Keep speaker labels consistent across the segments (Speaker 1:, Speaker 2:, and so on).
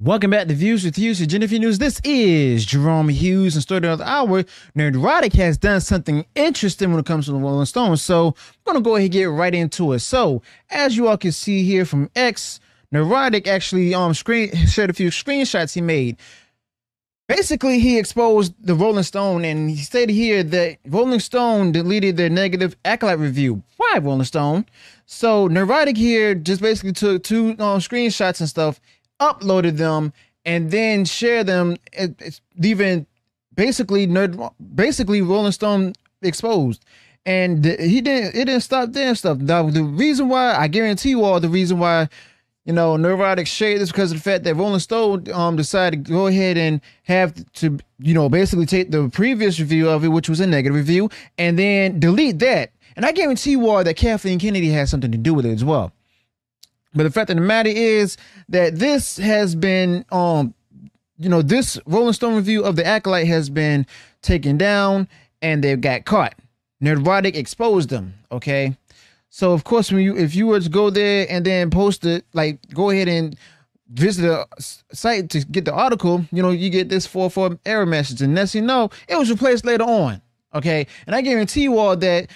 Speaker 1: Welcome back to Views with Hughes. Jennifer News. This is Jerome Hughes, and story of the hour. Nerdrotic has done something interesting when it comes to the Rolling Stone, so I'm gonna go ahead and get right into it. So, as you all can see here from X, Nerdrotic actually shared a few screenshots he made. Basically, he exposed the Rolling Stone, and he stated here that Rolling Stone deleted their negative Acolyte review. Why Rolling Stone? So, Nerdrotic here just basically took two screenshots and stuff, uploaded them, and then shared them, leaving basically Rolling Stone exposed. And it didn't stop there and stuff. Now, the reason why, I guarantee you all, the reason why Nerdrotic shared this because of the fact that Rolling Stone decided to go ahead and have to basically take the previous review of it, which was a negative review, and then delete that. And I guarantee you all that Kathleen Kennedy has something to do with it as well. But the fact of the matter is that this has been, this Rolling Stone review of the Acolyte has been taken down, and they've got caught. Nerdrotic exposed them. Okay, so of course, if you were to go there and then post it, go ahead and visit the site to get the article, you get this 404 error message, and next you know, it was replaced later on. Okay, and I guarantee you all that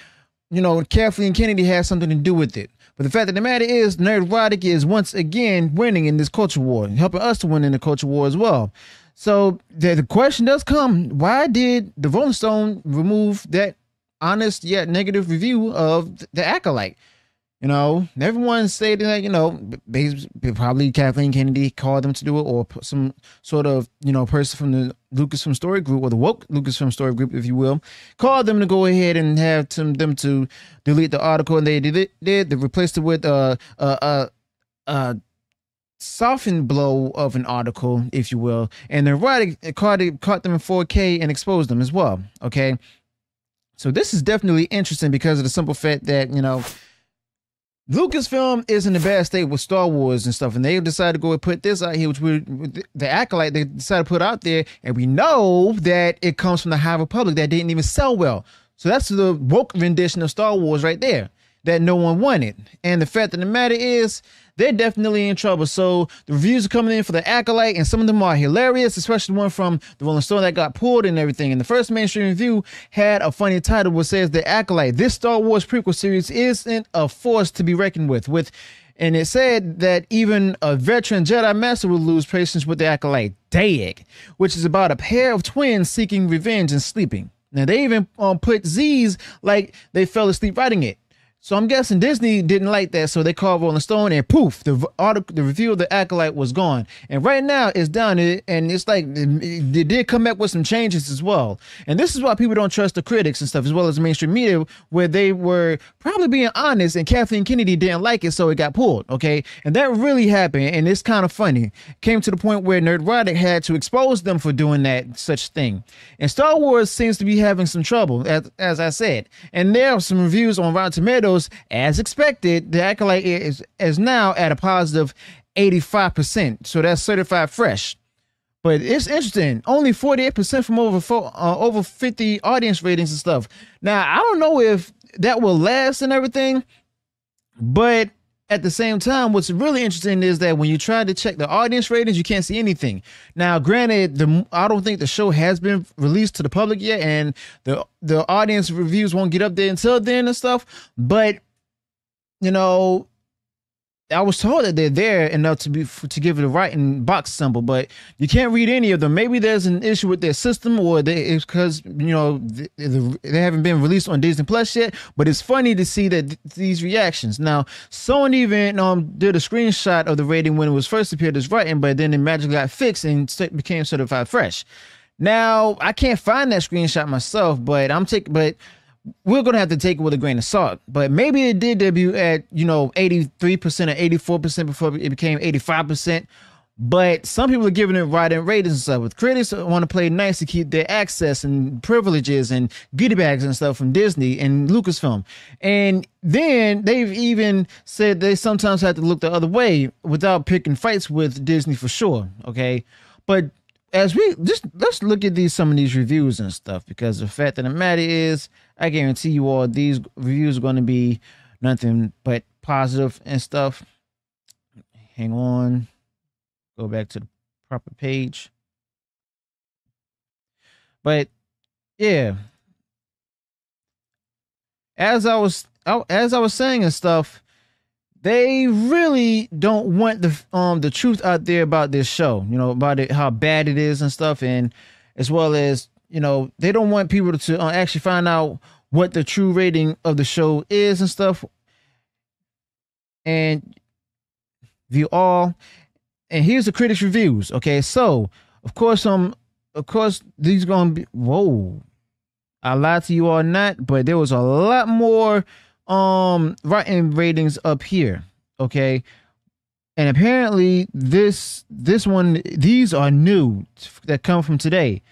Speaker 1: Kathleen Kennedy has something to do with it. But the fact of the matter is, Nerdrotic is once again winning in this culture war, helping us to win in the culture war as well. So the question does come: why did the Rolling Stone remove that honest yet negative review of the Acolyte? Everyone stated that probably Kathleen Kennedy called them to do it, or some sort of person from the Lucasfilm Story Group, or the woke Lucasfilm Story Group, if you will, called them to go ahead and have them to delete the article, and they did. They replaced it with a softened blow of an article, if you will, and the writing caught them in 4K and exposed them as well. Okay, so this is definitely interesting because of the simple fact that Lucasfilm is in a bad state with Star Wars and stuff, and they decided to go and put this out here, which the Acolyte they decided to put out there, and we know that it comes from the High Republic that didn't even sell well. So that's the woke rendition of Star Wars right there that no one wanted. And the fact of the matter is, they're definitely in trouble. So the reviews are coming in for the Acolyte, and some of them are hilarious, especially the one from the Rolling Stone that got pulled and everything. And the first mainstream review had a funny title which says, "The Acolyte, this Star Wars prequel series isn't a force to be reckoned with." And it said that even a veteran Jedi Master will lose patience with the Acolyte, Daeg, which is about a pair of twins seeking revenge and sleeping. Now, they even put Z's like they fell asleep writing it. So I'm guessing Disney didn't like that, so they called Rolling Stone, and poof, the review of the Acolyte was gone. And right now it's down, and it's like they did come back with some changes as well. And this is why people don't trust the critics and stuff, as well as the mainstream media, where they were probably being honest, and Kathleen Kennedy didn't like it, so it got pulled. Okay, and that really happened, and it's kind of funny. Came to the point where Nerdrotic had to expose them for doing that such thing. And Star Wars seems to be having some trouble, as I said. And there are some reviews on Rotten Tomatoes. As expected, the Acolyte is now at a positive 85%, so that's certified fresh. But it's interesting, only 48% from over 50 audience ratings and stuff. Now, I don't know if that will last and everything, but at the same time, what's really interesting is that when you try to check the audience ratings, you can't see anything. Now, granted, I don't think the show has been released to the public yet, and the audience reviews won't get up there until then and stuff. But I was told that they're there enough to give it a writing box symbol, but you can't read any of them. Maybe there's an issue with their system, or it's because they haven't been released on Disney Plus yet. But it's funny to see that these reactions. Now, someone even did a screenshot of the rating when it was first appeared as writing, but then it magically got fixed and became certified fresh. Now, I can't find that screenshot myself, but we're going to have to take it with a grain of salt. But maybe it did debut at, 83% or 84% before it became 85%. But some people are giving it writing ratings and stuff. With critics want to play nice to keep their access and privileges and goodie bags and stuff from Disney and Lucasfilm. And then they've even said they sometimes have to look the other way without picking fights with Disney for sure. Okay. But let's look at some of these reviews and stuff, because the fact of the matter is, I guarantee you all these reviews are going to be nothing but positive and stuff. Hang on. Go back to the proper page. But yeah, as I was saying and stuff, they really don't want the truth out there about this show, you know, about it, how bad it is and stuff, and as well as, you know, they don't want people to actually find out what the true rating of the show is and stuff, and view all. And here's the critics' reviews. Okay, so of course these gonna be, whoa, I lied to you or not, but there was a lot more rotten ratings up here. Okay, and apparently these are new that come from today.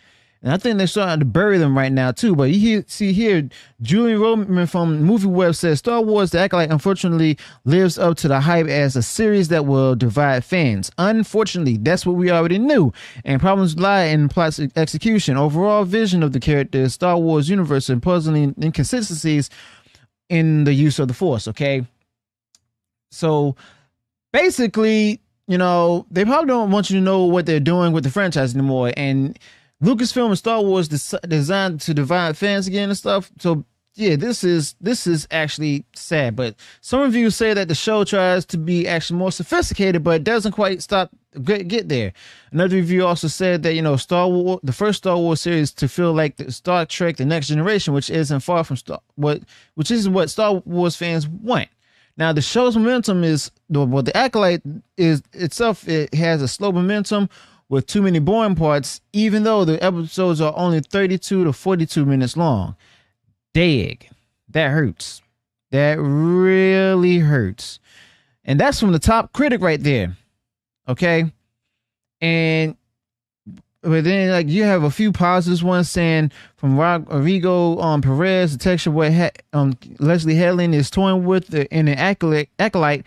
Speaker 1: And I think they're starting to bury them right now, too. But you see here, Julian Roman from Movie Web says, Star Wars The Acolyte unfortunately lives up to the hype as a series that will divide fans. Unfortunately, that's what we already knew. And problems lie in plot execution, overall vision of the characters, Star Wars universe, and puzzling inconsistencies in the use of the Force, okay? So, basically, you know, they probably don't want you to know what they're doing with the franchise anymore. And Lucasfilm and Star Wars designed to divide fans again and stuff. So yeah, this is actually sad. But some reviews say that the show tries to be actually more sophisticated, but it doesn't quite get there. Another review also said that, you know, the first Star Wars series to feel like the Star Trek: The Next Generation, which isn't far from which isn't what Star Wars fans want. Now the show's momentum is the Acolyte is itself. It has a slow momentum with too many boring parts, even though the episodes are only 32 to 42 minutes long. Dag. That hurts. That really hurts. And that's from the top critic right there. Okay? And but then, like, you have a few positives. One saying from Rodrigo Perez, the texture what Leslie Headland is toying with in an Acolyte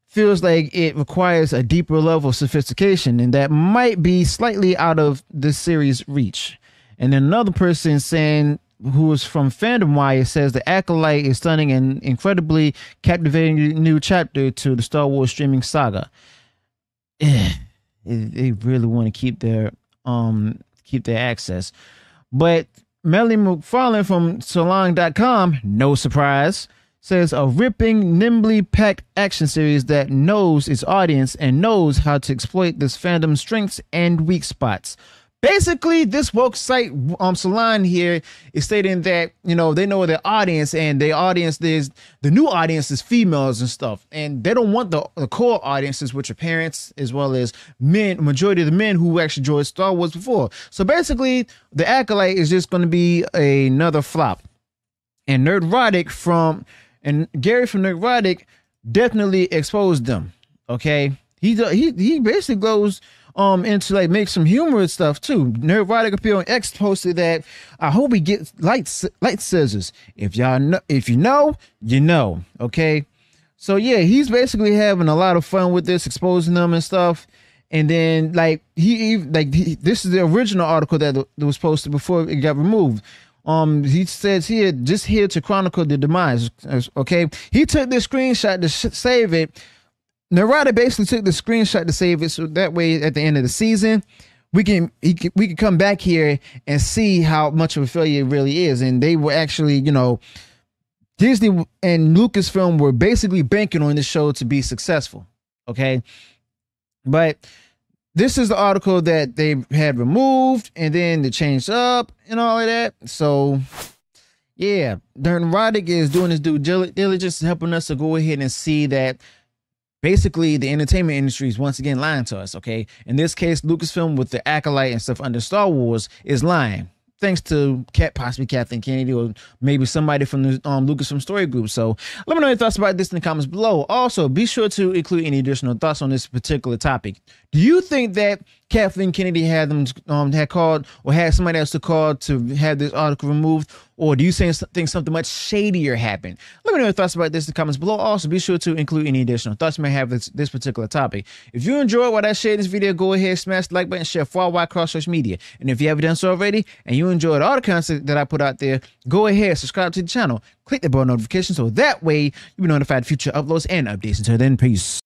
Speaker 1: feels like it requires a deeper level of sophistication, and that might be slightly out of the series' reach. And then another person saying, who is from Fandom Wire, says the Acolyte is stunning and incredibly captivating new chapter to the Star Wars streaming saga. They really want to keep their access. But Melanie McFarlane from Salon.com, no surprise, says a ripping, nimbly packed action series that knows its audience and knows how to exploit this fandom's strengths and weak spots. Basically, this woke site, Salon here, is stating that, you know, they know their audience, and their audience is the new audience is females and stuff, and they don't want the core audiences, which are parents as well as men, majority of the men who actually enjoyed Star Wars before. So basically, the Acolyte is just going to be another flop. And Gary from Nerdrotic definitely exposed them. Okay, he basically goes into like make some humorous stuff too. Nerdrotic Appeal on X posted that I hope he gets light scissors. If you know, you know. Okay, so yeah, he's basically having a lot of fun with this, exposing them and stuff. And then like this is the original article that was posted before it got removed. He says here, just here to chronicle the demise. Okay, he took this screenshot to save it. Nerdrotic basically took the screenshot to save it, so that way at the end of the season, we can come back here and see how much of a failure it really is. And they were actually, you know, Disney and Lucasfilm were basically banking on this show to be successful. Okay, but this is the article that they had removed, and then they changed up and all of that. So, yeah, Nerdrotic is doing his due diligence, helping us to go ahead and see that basically the entertainment industry is once again lying to us. Okay, in this case, Lucasfilm with the Acolyte and stuff under Star Wars is lying, thanks to possibly Kathleen Kennedy or maybe somebody from the Lucasfilm story group. So let me know your thoughts about this in the comments below. Also, be sure to include any additional thoughts on this particular topic. Do you think that Kathleen Kennedy had called or had somebody else to call to have this article removed? Or do you think something much shadier happened? Let me know your thoughts about this in the comments below. Also, be sure to include any additional thoughts you may have with this particular topic. If you enjoyed what I shared in this video, go ahead, smash the like button, share far wide across social media. And if you haven't done so already and you enjoyed all the content that I put out there, go ahead, subscribe to the channel, click the bell notification so that way you'll be notified of future uploads and updates. Until then, peace.